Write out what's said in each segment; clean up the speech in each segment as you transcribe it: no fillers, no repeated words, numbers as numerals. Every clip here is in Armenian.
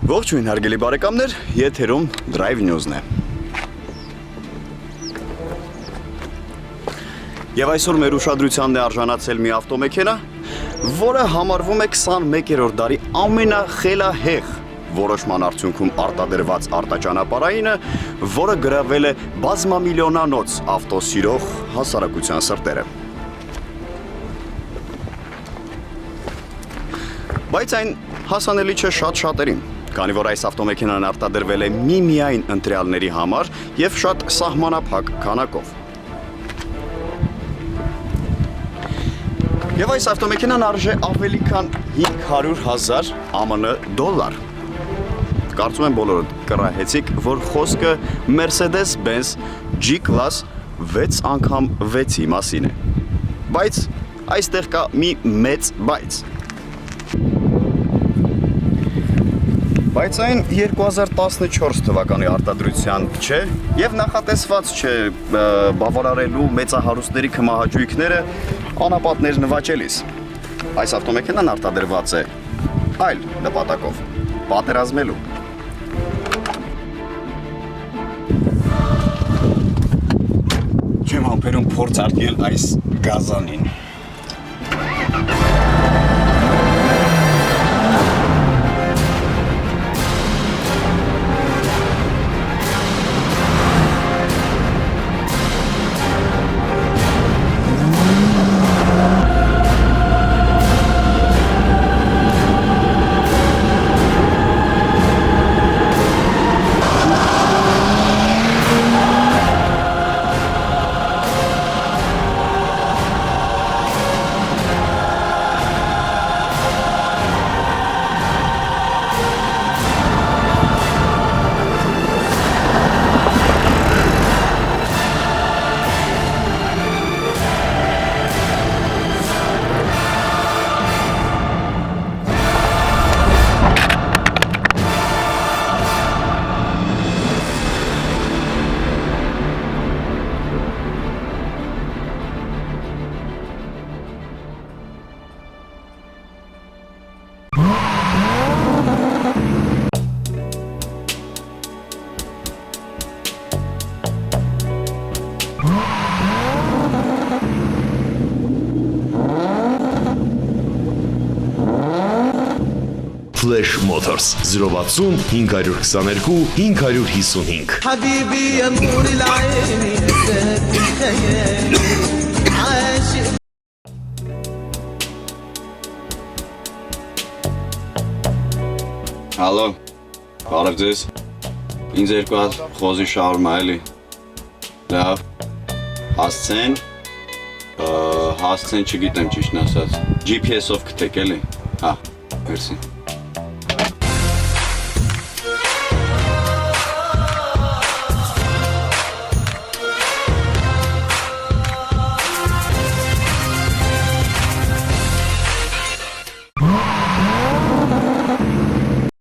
Ողջույն հարգելի բարեկամներ, եթերում Drive News-ն է։ Եվ այսօր մեր ուշադրությանն է արժանացել մի ավտոմեքենա, որը համարվում է 21-րդ դարի ամենախելահեղ որոշման արդյունքում արտադրված արտաճանապարհայինը, որը գրավել է բազմամիլիոնանոց ավտոսիրող հասարակության սրտերը։ Բայց այն հասանելի չէ շատ-շատերին, քանի որ այս ավտոմեքենան արտադրվել է միմիայն ընտրյալների համար եւ շատ սահմանափակ քանակով։ Եվ այս ավտոմեքենան արժե ավելի քան 500,000 ԱՄՆ դոլար։ Կարծում եմ բոլորդ կռահեցիք, որ խոսքը Mercedes-Benz G-Class 6 անգամ 6-ի մասին է։ Բայց այստեղ կա մի մեծ բայց։ Բայց այն 2014 թվականի արտադրության չէ եւ նախատեսված չէ բավարարելու մեծահարուստների քմահաճույքները անապատներ նվաճելիս։ Այս ավտոմեքենան արտադրված է այլ նպատակով՝ պատերազմելու։ Չեմ համբերում փորձ արկել այս գազանին։ Flash Motors 060 522 555 حبيبي يا نور العين نسيت الخيال عاشق Հալո, բարև ձեզ, ինձ երկու հատ խոզի շարում այլի, լավ, հասցեն չգիտեմ ճիշտն ասած, GPS-ով կտեք էլի, հա, մերսի։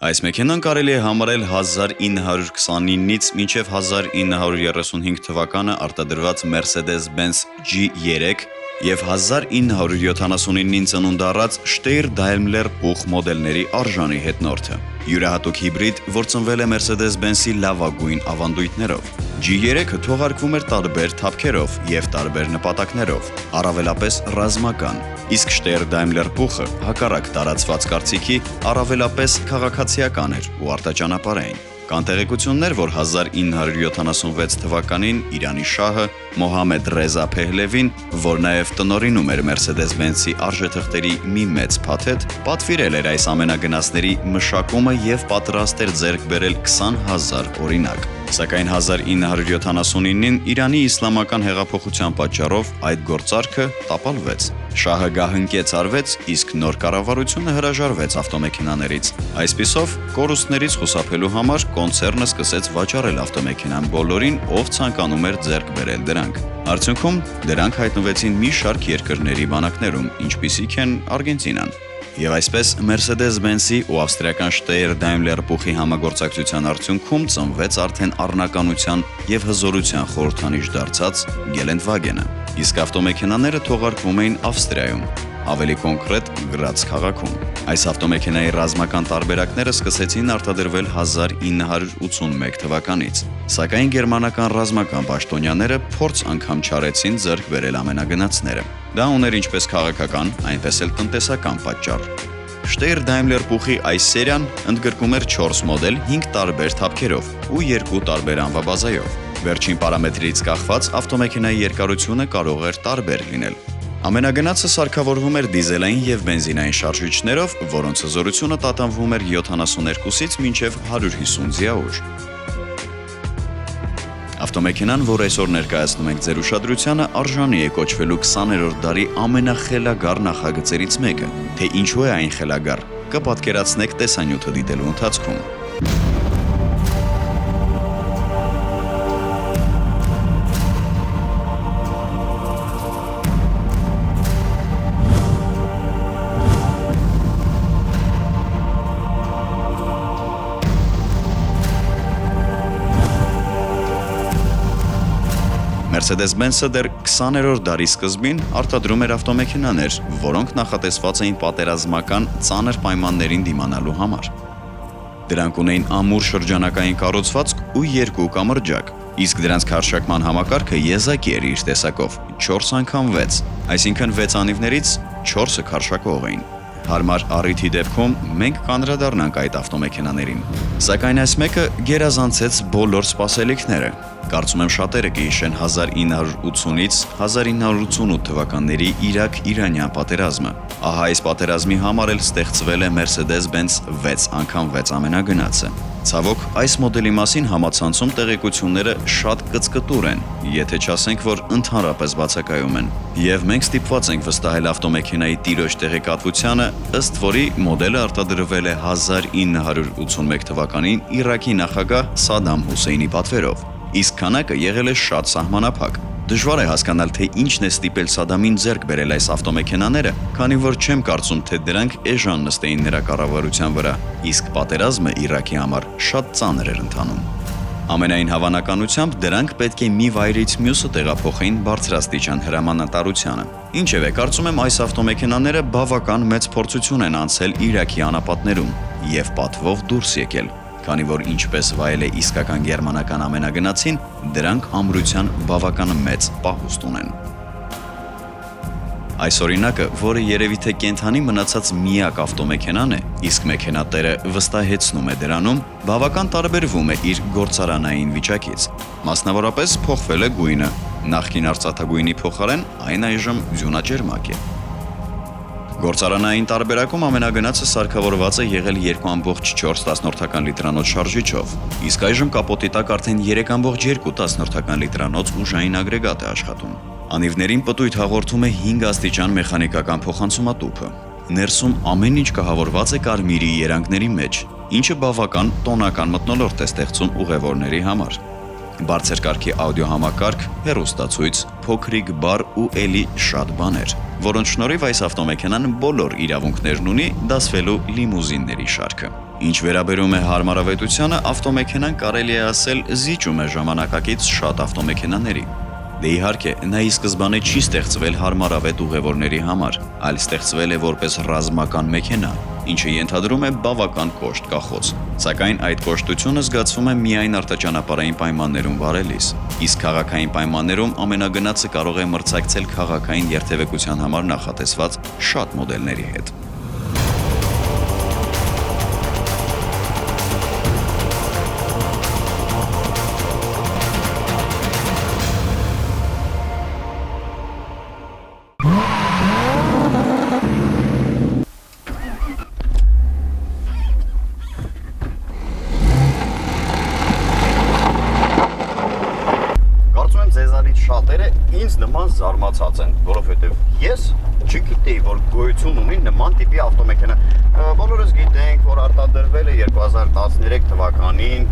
Այս մեքենան կարելի է համարել 1929-ից մինչև 1935 թվականը արտադրված Mercedes-Benz G3 և 1979-ին ծնունդ առած Steyr Daimler Puch մոդելների արժանի հետնորդը։ Յուրահատուկ հիբրիդ, որ ծնվել է Mercedes-Benz-ի լավագույն ավանդույթներով։ G3-ը թողարկվում էր տարբեր թափքերով և տարբեր նպատակներով, առավելապես ռազմական, իսկ Steyr Daimler Puch-ը հակառակ տարածված կարծիքի առավելապես քաղաքացիական էր ու արտաճանապարհային։ Կան տեղեկություններ, որ 1976 թվականին Իրանի շահը Մոհամեդ Ռեզա Փեհլևին, որ նաև տնօրինում էր Mercedes-Benz-ի արժեթղթերի մի մեծ փաթեթ, պատվիրել էր այս ամենագնացների մշակումը և պատրաստ էր ձեռք բերել 20,000 օրինակ։ Սակայն 1979-ին Իրանի իսլամական հեղափոխության պատճառով այդ գործարքը տապալվեց։ Շահը գահընկեց արվեց, իսկ նոր կառավարությունը հրաժարվեց ավտոմեքենաներից։ Այսպիսով, կորուստներից խուսափելու համար կոնցեռնը սկսեց վաճառել ավտոմեքենան բոլորին, ով ցանկանում էր ձեռք բերել դրանք։ Արդյունքում դրանք հայտնվեցին մի շարք երկրների բանակներում, ինչպիսիք են Արգենտինան։ Եվ այսպես Mercedes-Benz-ի ու ավստրիական Steyr Daimler Puch-ի համագործակցության արդյունքում ծնվեց արդեն առնականության եւ հզորության խորհրդանիշ դարձած Geländewagen-ը։ Իսկ ավտոմեքենաները թողարկվում էին Ավստրիայում։ ավելի կոնկրետ Գրաց քաղաքում։ Այս ավտոմեքենայի ռազմական տարբերակները սկսեցին արտադրվել 1981 թվականից, սակայն գերմանական ռազմական պաշտոնյաները փորձ անգամ չարեցին ձեռք բերել ամենագնացները։ Դա ուներ ինչպես քաղաքական, այնպես էլ տնտեսական պատճառ։ Steyr-Daimler-Puch-ի այս սերիան ընդգրկում էր 4 մոդել 5 տարբեր թափքերով ու 2 տարբեր անվաբազայով։ Վերջին պարամետրից կախված ավտոմեքենայի երկարությունը կարող էր տարբեր լինել։ Ամենագնացը սարքավորվում էր դիզելային եւ բենզինային շարժիչներով, որոնց հզորությունը տատանվում էր 72-ից մինչև 150 ձիաուժ։ Ավտոմեքենան, որ այսօր ներկայացնում ենք ձեր ուշադրությանը, արժանի է կոչվելու 20-րդ դարի ամենախելագար նախագծերից մեկը։ Թե ինչու է այն խելագար, կպատկերացնեք տեսանյութը դիտելու ընթացքում։ Mercedes-Benz-ը դեռ 20-րդ դարի սկզբին արտադրում էր ավտոմեքենաներ, որոնք նախատեսված էին պատերազմական ծանր պայմաններին դիմանալու համար։ Դրանք ունեին ամուր շրջանակային կառուցվածք ու 2 կամրջակ, իսկ դրանց քարշակման համակարգը եզակի էր իր տեսակով 4 անգամ 6, այսինքն 6 անիվներից 4-ը քարշակող էին։ Հարմար առիթի դեպքում մենք կանդրադառնանք այդ ավտոմեքենաներին, սակայն այս մեկը գերազանցեց բոլոր սպասելիքները։ Կարծում եմ շատերը կհիշեն 1980-ից 1988 թվականների Իրաք-Իրանյան պատերազմը։ Ահա այս պատերազմի համար էլ ստեղծվել է Mercedes-Benz 6x6 ամենագնացը։ Ցավոք, այս մոդելի մասին համացանցում տեղեկությունները շատ կծկտուր են, եթե չասենք, որ ընդհանրապես բացակայում են։ Եվ մենք ստիպված ենք վստահել ավտոմեքենայի տիրոջ տեղեկատվությանը, ըստ որի մոդելը արտադրվել է 1981 թվականին Իրաքի նախագահ Սադամ Հուսեյնի պատվերով։ Իսկ քանակը եղել է շատ սահմանափակ։ Դժվար է հասկանալ, թե ինչն է ստիպել Սադամին ձեռք բերել այս ավտոմեքենաները, քանի որ չեմ կարծում, թե դրանք էժան նստեին նրա կառավարության վրա, իսկ պատերազմը Իրաքի համար շատ ծանր էր ընթանում։ Ամենայն հավանականությամբ դրանք պետք է մի վայրից մյուսը տեղափոխեին բարձրաստիճան հրամանատարությանը։ Ինչևէ, կարծում եմ այս ավտոմեքենաները բավական մեծ փորձություն են անցել Իրաքի անապատներում եւ պատվով դուրս եկել, քանի որ ինչպես վայել է իսկական գերմանական ամենագնացին, դրանք ամրության բավական մեծ պահուստ ունեն։ Այս օրինակը, որը երևի թե կենդանի մնացած միակ ավտոմեքենան է, իսկ մեքենատերը վստահեցնում է դրանում, բավական տարբերվում է իր գործարանային վիճակից։ Մասնավորապես փոխվել է գույնը, նախկին արծաթագույնի փոխարեն այն այժմ ձյունաճերմակ է։ Գործարանային տարբերակում ամենագնացը սարքավորված է եղել 2.4 լիտրանոց շարժիչով, իսկ այժմ կապոտի տակ արդեն 3.2 լիտրանոց ուժային ագրեգատ է աշխատում։ Անիվներին պտույտ հաղորդում է 5 աստիճան մեխանիկական փոխանցումատուփը։ Ներսում ամեն ինչ կահավորված է կարմիրի երանգների մեջ, ինչը բավական տոնական մթնոլորտ է ստեղծում ուղևորների համար։ Բարձր կարգի աուդիո համակարգ, հեռուստացույց, փոքրիկ բար ու էլի շատ բաներ, որոնց շնորհիվ այս ավտոմեքենան բոլոր իրավունքներն ունի դասվելու լիմուզինների շարքը։ Ինչ վերաբերում է հարմարավետությանը, ավտոմեքենան կարելի է ասել զիջում է ժամանակակից շատ ավտոմեքենաների։ Դե իհարկե, նա ի սկզբանե չի ստեղծվել հարմարավետ ուղևորների համար, այլ ստեղծվել է որպես ռազմական մեքենա, ինչը ենթադրում է բավական կոշտ կախոց, սակայն այդ կոշտությունը զգացվում է միայն արտաճանապարհային պայմաններում վարելիս, իսկ քաղաքային պայմաններում ամենագնացը կարող է մրցակցել քաղաքային երթևեկության համար նախատեսված շատ մոդելների հետ։ Շատերը ինձ նման զարմացած են, որովհետև ես չգիտեի, որ գոյություն ունի նման տիպի ավտոմեքենա։ Բոլորս գիտենք, որ արտադրվել է 2013 թվականին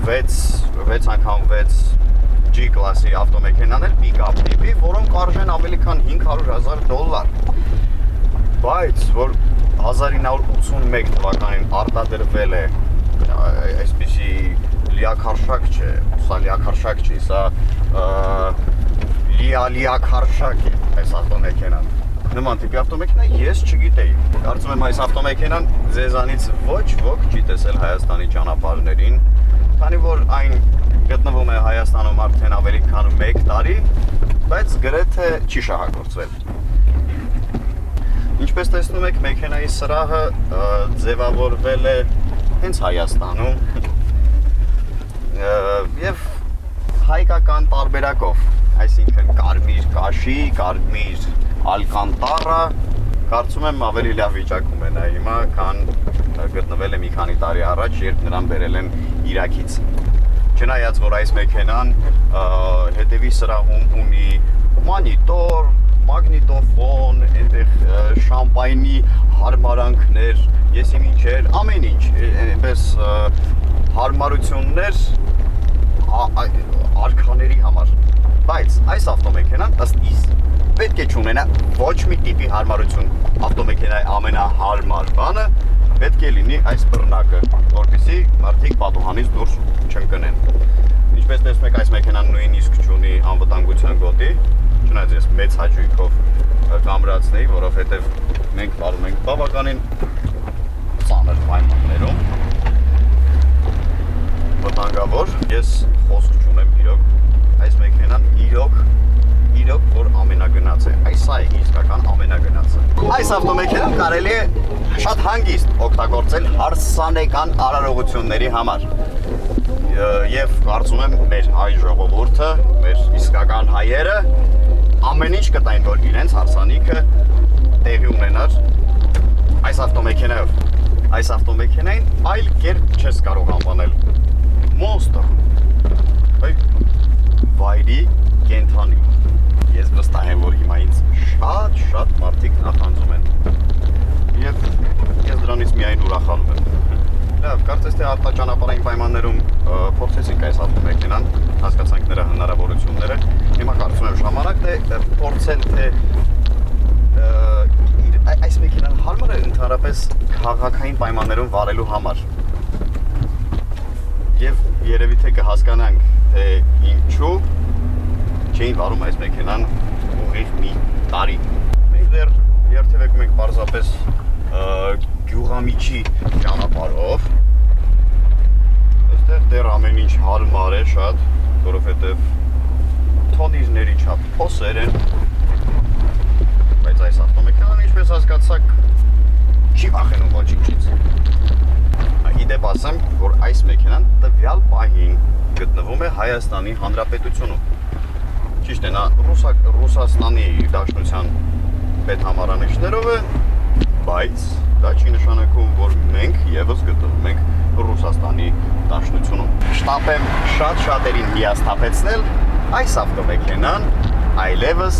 6x6 G կլասի ավտոմեքենաներ pick-up տիպի, որոնք արժեն ավելի քան $500,000։ Բայց որ 1981 թվականին արտադրվել է այսպիսի լիակարշակ չէ, սա լիակարշակ չի, սա լիակարշակ է այս ավտոմեքենան։ նման տիպի ավտոմեքենա ես չգիտեի։ Կարծում եմ այս ավտոմեքենան ձեզանից ոչ ոք չի տեսել Հայաստանի ճանապարհներին, քանի որ այն գտնվում է Հայաստանում արդեն ավելի քան 1 տարի, բայց գրեթե չի շահագործվել։ Ինչպես տեսնում եք, մեքենայի սրահը ձևավորվել է հենց Հայաստանում եւ հայկական տարբերակով, այսինքն կարմիր կաշի, կարմիր ալկանտարա, կարծում եմ ավելի լավ վիճակում է նա հիմա, քան գտնվել է մի քանի տարի առաջ, երբ նրան բերել են Իրաքից։ Չնայած որ այս մեքենան հետևի սրահում ունի մանիտոր, մագնիտոֆոն, այնտեղ շամպայնի հարմարանքներ, եսի մինչեր, ամեն ինչ, այնպես հարմարություններ արքաների համար, բայց այս ավտոմեքենան ըստ իս պետք է չունենա ոչ մի տիպի հարմարություն, ավտոմեքենայի ամենահարմար բանը պետք է լինի այս բռնակը, որպեսզի մարդիկ պատուհանից դուրս չընկնեն։ Ինչպես տեսնում եք, այս մեքենան նույնիսկ չունի անվտանգության գոտի, չնայած ես մեծ հաճույքով կամրացնեի, որովհետև մենք վարում ենք բավականին ծանր պայմաններում, վտանգավոր, ես խոսք չունեմ իրոք, այս մեքենան իրոք որ ամենագնաց է, այս սա է իսկական ամենագնացը։ Այս ավտոմեքենան կարելի է շատ հանգիստ օգտագործել հարսանեկան արարողությունների համար։ Եվ կարծում եմ մեր հայ ժողովուրդը, մեր իսկական հայերը ամեն ինչ կտային, որ իրենց հարսանիքը տեղի ունենար այս ավտոմեքենայով։ Այս ավտոմեքենային այլ կերպ չես կարող անվանել Monster, վայրի կենդանի։ Ես վստահ եմ, որ հիմա ինձ շատ մարդիկ նախանձում են և ես դրանից միայն ուրախանում եմ։ Լավ, կարծես թե արտաճանապարհային պայմաններում փորձեցինք այս ավտոմեքենան, հասկացանք նրա հնարավորությունները։ Հիմա կարծում եմ ժամանակն է փորձել թե այս մեքենան հարմար է ընդհանրապես քաղաքային պայմաններում վարելու համար։ Եվ երևի թե կհասկանանք, թե ինչու չէին վարում այս մեքենան ուղիղ մի տարի։ Մենք դեռ երթևեկում ենք պարզապես գյուղամիջի ճանապարհով։ Այստեղ դեռ ամեն ինչ հարմար է շատ, որովհետև թոնիրների չափ փոսեր են։ Բայց այս ավտոմեքենան, ինչպես հասկացաք, չի վախենում ոչինչից։ Իդեպ ասեմ, որ այս մեքենան տվյալ պահին գտնվում է Հայաստանի Հանրապետությունում։ Ճիշտ է, նա Ռուսաստանի Դաշնության պետհամարանիշներով է, բայց դա չի նշանակում, որ մենք ևս գտնվում ենք Ռուսաստանի Դաշնությունում։ Շտապեմ շատերին հիասթափեցնել, այս ավտոմեքենան այլևս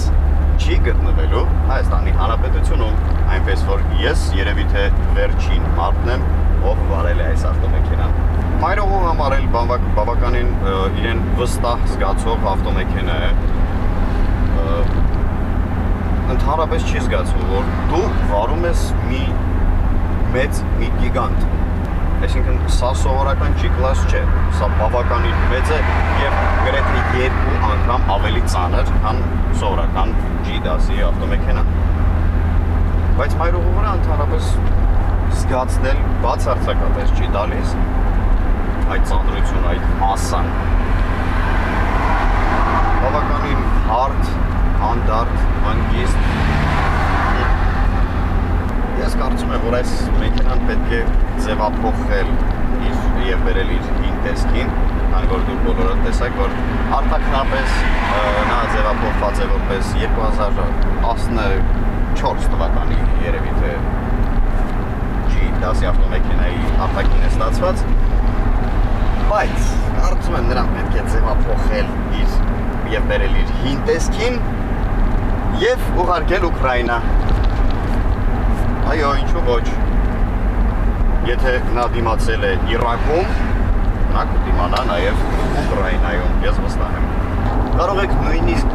չի գտնվելու Հայաստանի Հանրապետությունում, այնպես որ ես երևի թե վերջին մարդն եմ, ով վարել է այս ավտոմեքենան։ Մայրողու համար էլ բավականին իրեն վստահ զգացող ավտոմեքենա է։ Ընդհանրապես չի զգացվում, որ դու վարում ես մի մեծ մի գիգանտ։ Այսինքն սա սովորական G-class չէ, սա բավականին մեծ է եւ գրեթե 2 անգամ ավելի ծանր, քան սովորական G-դասի ավտոմեքենա։ Բայց մայրողու վրա ընդհանրապես զգացնել բացարձակապես չի տալիս այդ ծանրությունը, այդ մասսան։ Բավականին հարթ, հանդարտ, հանգիստ։ Ես կարծում եմ, որ այս մեքենան պետք է ձևափոխել եւ բերել իր հին տեսքին, քանի որ դուք բոլորը տեսաք, որ արտաքնապես նա ձևափոխված է որպես 2014 թվականի երևի թե G-դասի ավտոմեքենայի արտաքին է ստացված, բայց կարծում եմ նրան պետք է ձևափոխել եւ բերել իր հին տեսքին եւ ուղարկել Ուկրաինա։ Այո, ինչու ոչ։ Եթե նա դիմացել է Իրաքում, նա կդիմանա նաև Ուկրաինայում, ես վստահ եմ։ Կարող եք նույնիսկ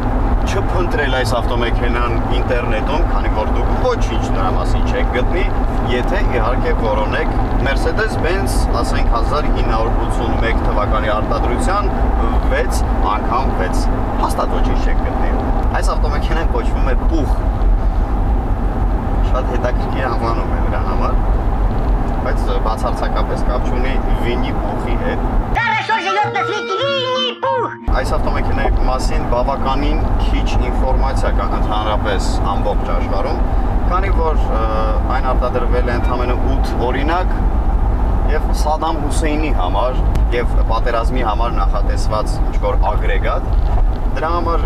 չփնտրել այս ավտոմեքենան ինտերնետում, քանի որ դուք ոչինչ նրա մասին չեք գտնի, եթե իհարկե որոնեք Mercedes-Benz, ասենք 1981 թվականի արտադրության 6x6, հաստատ ոչինչ չեք գտնի։ Այս ավտոմեքենան կոչվում է Pugh։ հետաքրքիր անվանում է դրա համար, բայց բացարձակապես կապ չունի Վինի Պուխի հետ։ Այս ավտոմեքենայի մասին բավականին քիչ ինֆորմացիա կա ընդհանրապես ամբողջ աշխարհում, քանի որ այն արտադրվել է ընդամենը 8 օրինակ եւ Սադամ Հուսեյնի համար եւ պատերազմի համար նախատեսված ինչ-որ ագրեգատ, դրա համար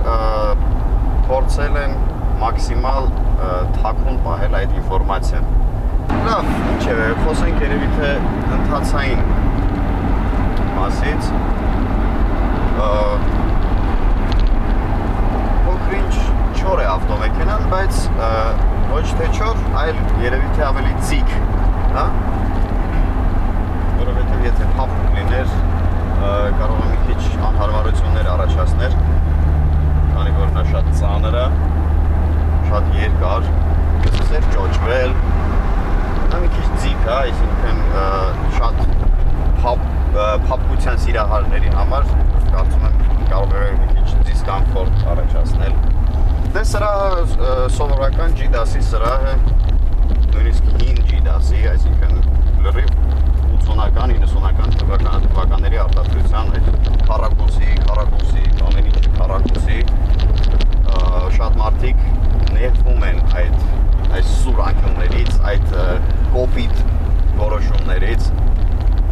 փորձել են մաքսիմալ թաքուն պահել այդ ինֆորմացիան։ Լավ, ինչևէ, խոսենք երևի թե ընթացային մասից։ Փոքրինչ չոր է ավտոմեքենան, բայց ոչ թե չոր, այլ երևի թե ավելի ձիգ, հա? Որովհետև եթե փափուկ լիներ, կարող է մի քիչ անհարմարություններ առաջացներ, քանի որ նա շատ ծանր է, շատ երկար, սկսեր ճոճվել, նա մի քիչ ձիգ է, այսինքն շատ փափկության սիրահարների համար կարծում եմ կարող է մի քիչ դիսկոմֆորտ առաջացնել։ Դե սրահը սովորական G-դասի սրահ է, նույնիսկ հին G-դասի, այսինքն լրիվ 80-ական, 90-ական թվականների արտադրության այդ քառակուսի, ամեն ինչ քառակուսի, շատ մարդիկ ներվում են այդ սուր անկյուններից, այդ կոպիտ որոշումներից,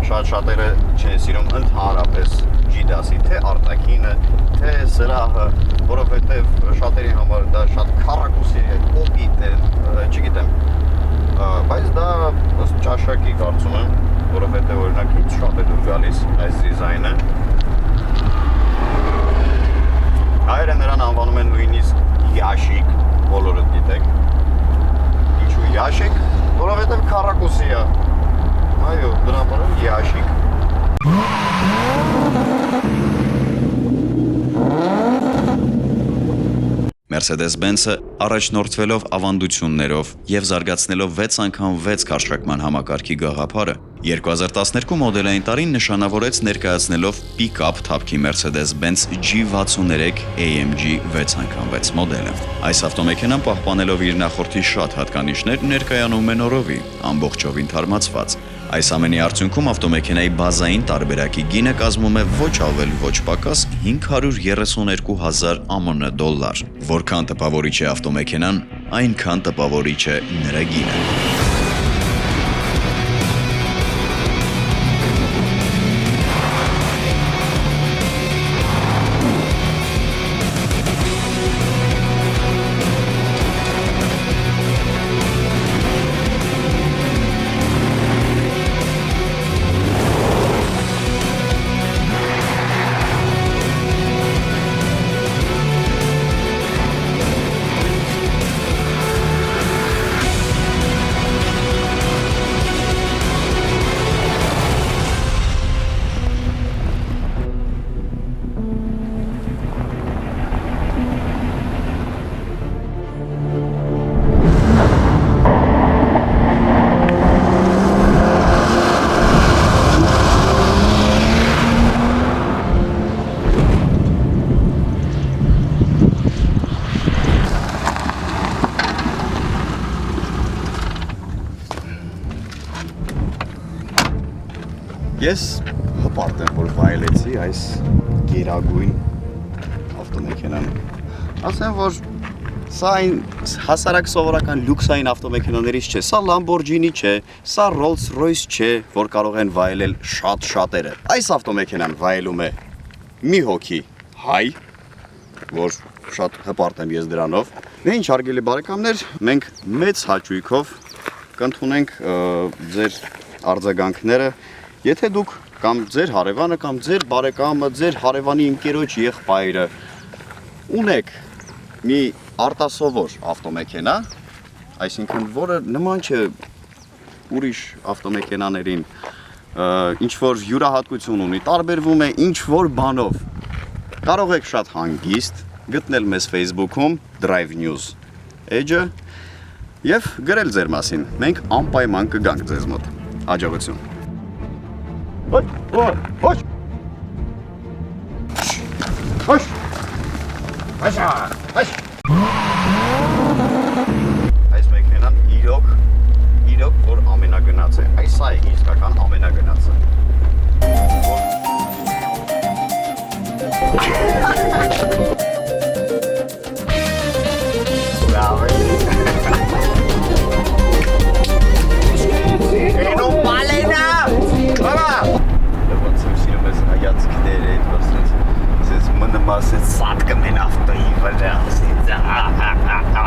շատ-շատերը չեն սիրում ընդհանրապես G-դասի, թե արտաքինը, թե սրահը, որովհետև շատերի համար դա շատ քառակուսի է, կոպիտ է, չգիտեմ, բայց դա ըստ ճաշակի կարծում եմ, որովհետև օրինակ ինձ շատ է դուր գալիս այս դիզայնը։ Հայերը նրան անվանում են նույնիսկ յաշիկ, բոլորդ գիտեք։ Ինչու յաշիկ, որովհետև քառակուսի է։ Այո, դրա համար յաշիկ։ Mercedes-Benz-ը առաջնորդվելով ավանդություններով եւ զարգացնելով 6 անգամ 6 քարշակման համակարգի գաղափարը 2012 մոդելային տարին նշանավորեց ներկայացնելով pick-up թափքի Mercedes-Benz G63 AMG 6x6 մոդելը։ Այս ավտոմեքենան պահպանելով իր նախորդի շատ հատկանիշներ ներկայանում է նորովի, ամբողջովին թարմացված։ Այս ամենի արդյունքում ավտոմեքենայի բազային տարբերակի գինը կազմում է ոչ ավել ոչ պակաս 532,000 ԱՄՆ դոլար։ Որքան տպավորիչ է ավտոմեքենան, այնքան տպավորիչ է նրա գինը։ Ես հպարտ եմ, որ վայելեցի այս գերագույն ավտոմեքենան։ Ասեմ, որ սա այն հասարակ սովորական լյուքսային ավտոմեքենաներից չէ, սա Lamborghini չէ, սա Rolls-Royce չէ, որ կարող են վայելել շատ շատերը։ Այս ավտոմեքենան վայելում է մի հոգի հայ, որ շատ հպարտ եմ ես դրանով։ Դե ինչ հարգելի բարեկամներ, մենք մեծ հաճույքով կընդունենք ձեր արձագանքները, եթե դուք կամ ձեր հարևանը կամ ձեր բարեկամը, ձեր հարևանի ընկերոջ եղբայրը ունեք մի արտասովոր ավտոմեքենա, այսինքն որը նման չէ ուրիշ ավտոմեքենաներին, ինչ որ յուրահատկություն ունի, տարբերվում է ինչ որ բանով, կարող եք շատ հանգիստ գտնել մեզ Facebook-ում Drive News էջը եւ գրել ձեր մասին։ Մենք անպայման կգանք ձեզ մոտ։ Հաջողություն։ Ոչ, ոչ։ Ոչ։ Այս մեքենան իրոք ասեց սատկում են ավտոյի վրա, ասեց